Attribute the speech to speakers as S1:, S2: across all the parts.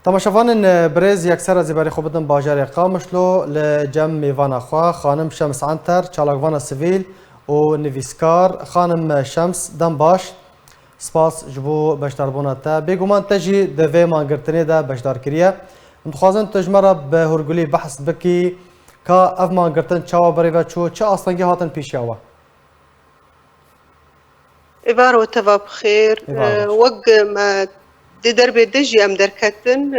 S1: تماشافان برز یکسر از برای خوبتن باجر قامشلو لجم میوان خوا خانم شمس عنتر چالاکوان سیویل و نویسکار خانم شمس دم باش سپاس جبو بشتربونا تا بگومان تجی دوی مانگرتنی دا بشتر کریه متخوازن تجمرا به هرگولی بحث بکی که اف مانگرتن چاوا بری و چه اصلنگی هاتن پیشیاوه
S2: إبارة وتبا بخير وق ما دي دربي دجي أم دركتن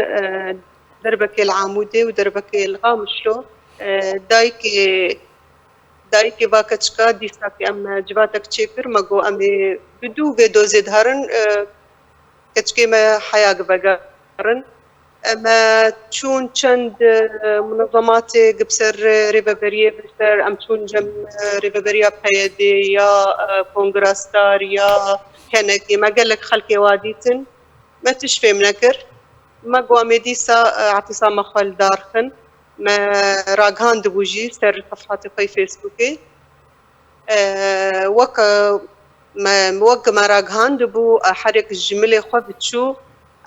S2: دربك العامودي ودربك الغامشلو دايكي باكتشكا دي ساكي أم جباتك تشيكر مقو أمي بدو فيدو زيد هارن كتشكي ما حياق بقارن اما چون چند منظمات قبسر ريبابريه بسر ام چون جم ريبابريه بيدي يا كونغرستار يا كنكي ما قال لك خلقي واديتن ما تشفي منكر ما قوامي ديسا اعتصام خال دارخن ما راغان دبوجي سر صفحاتي في فيسبوكي وك ما راغان دبو حرك الجمله خبتشو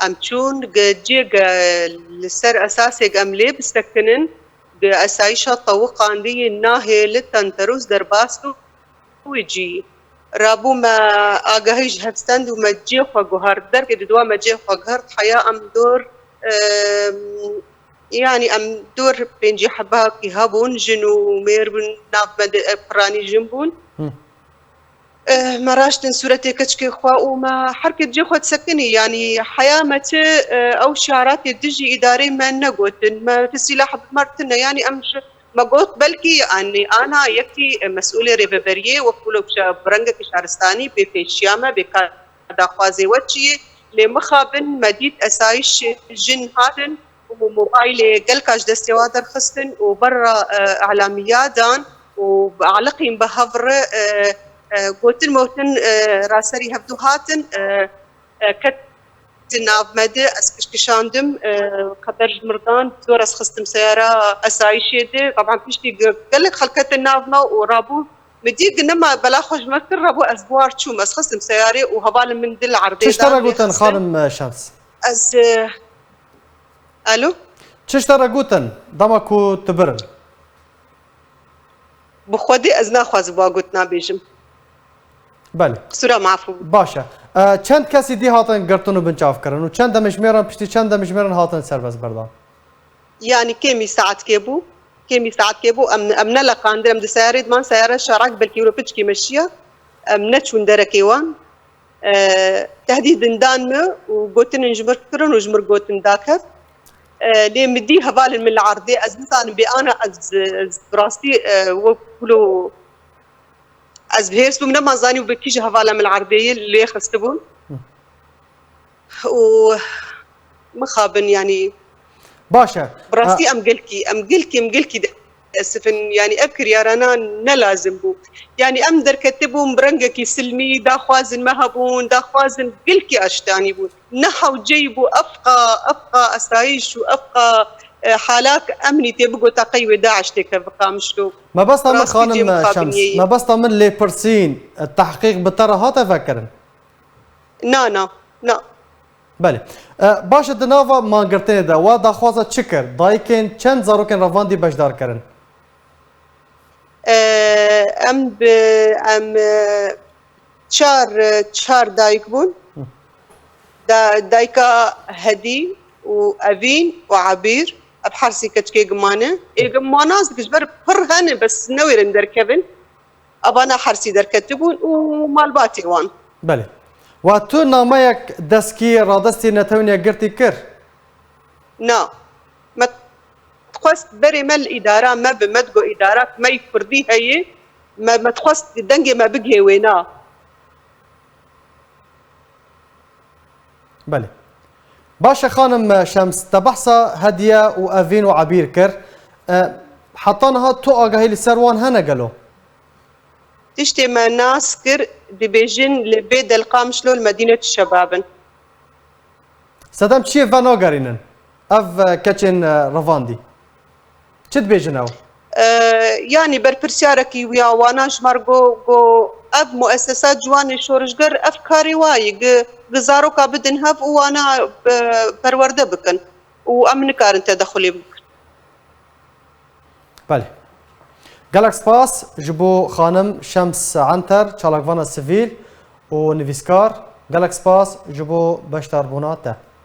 S2: ام چون جيغ لسر اساسي ام لي بستكنن باسايشا طوقان دي الناهي لتنتروس درباسو ويجي رابو ما اگاهيج هفستند وما جي خوغهر درك دوا ما جي خوغهر حيا ام دور يعني ام دور بينجي حباكي هابون جنو ميربن ناف براني جنبون مراشتن صورتي كتشكي خوا وما حركة جي خوا تسكني يعني حيامة أو شعارات الدجي إداري ما نقوتن ما في السلاح بمرتنا يعني أمش ما قلت بلكي يعني أنا يكي مسؤولة ريبابريه وكلو برنجة شهرستاني بفيشيامة بكادا خوازي وجهي لمخابن مديد أسايش جن هاتن وموبايلي قلكاش دستوادر خستن وبرا إعلاميات دان وعلقين بهفر قوتن موتن راسري هبدو هاتن كتنا بمدى اسكشكشاندم قدر مردان زور اسخستم سيارة اسايشي دي طبعا فيشتي قال لك خلكت النافنا ورابو مديق انما بلا خوش مكر رابو اسبوار تشوم اسخستم سياري وهبال من دل عرضي
S1: تشترى قوتن خانم شمس
S2: از الو
S1: تشترى قوتن دمكو تبرن
S2: بخودي ازنا خواز بوا قوتنا بيجم
S1: بله
S2: سورة معفو
S1: باشه چند کسی دی هاتن گرتون و بنچاف کردن و چند دمشمیران پشتی چند دمشمیران هاتن سرباز بردان
S2: يعني كمي ساعات كيبو امنا لقاندر ام دساريد مان سيارة شارك بالكيلو بتشكي مشيا امنا تشون دركيوان تهديد دان وقوتن نجمر كرن وجمر قوتن داكر لي مدي هبال من العرضي ازمتان بي انا از براستي وكلو از بهيرس بمنا ما زاني وبكيش هفالا من العربية اللي خستبون ومخابن يعني
S1: باشا
S2: براسي ام قلكي اسفن يعني ابكر يا رنا نلازم بو يعني ام در كتبون برنجكي سلمي دا خوازن مهبون دا خوازن قلكي اشتاني بون نحو جيبو افقى اسايش وافقى حالات امني تبقوا تقيوي داعش تكفقا مشلو
S1: ما بس من خانم شمس ما بس من لي برسين التحقيق بترى هات فكرن
S2: نا
S1: بله باشه دناوا مانگرتنی دا و دا خوازا چکر دایکن چند زاروکن رواندی بشدار کرن
S2: ام چار دایک بون دایکا هدی و اوین و عبیر بحرسي كتكي قمانه قماناز كجبر برهن بس نويرن دركبن ابانا حرسي دركتبون ومالباتي وان
S1: بله و تو ناميك دسكي رادستي نتونيا قرتي كر
S2: نا ما تخوست بري مال اداره ما بمدقو اداره ما يفردي هي ما تخوست دنجي ما بقي وينا
S1: بله باشه خانم شمس تبحثا هديه وافين وعبير كر حطانها تو اگاهي لسروان هنا قالوا
S2: تشتي ما ناس كر دبيجن لبيد القامشلو لمدينه الشباب
S1: سدام تشي فانو قارينن اف كاتشن رافاندي تشد بيجناو
S2: يعني بربرسياركي ويا واناش مارغو اب مؤسسات جوان شورشگر افكاري واي غزارو كابدن هاف وانا برورده بكن وام نكارن تدخلي بكر.
S1: بله گلک سپاس جبو خانم شمس عنتر چالاکوان سیویل و نویسکار. گلک سپاس جبو بشتار بوناته.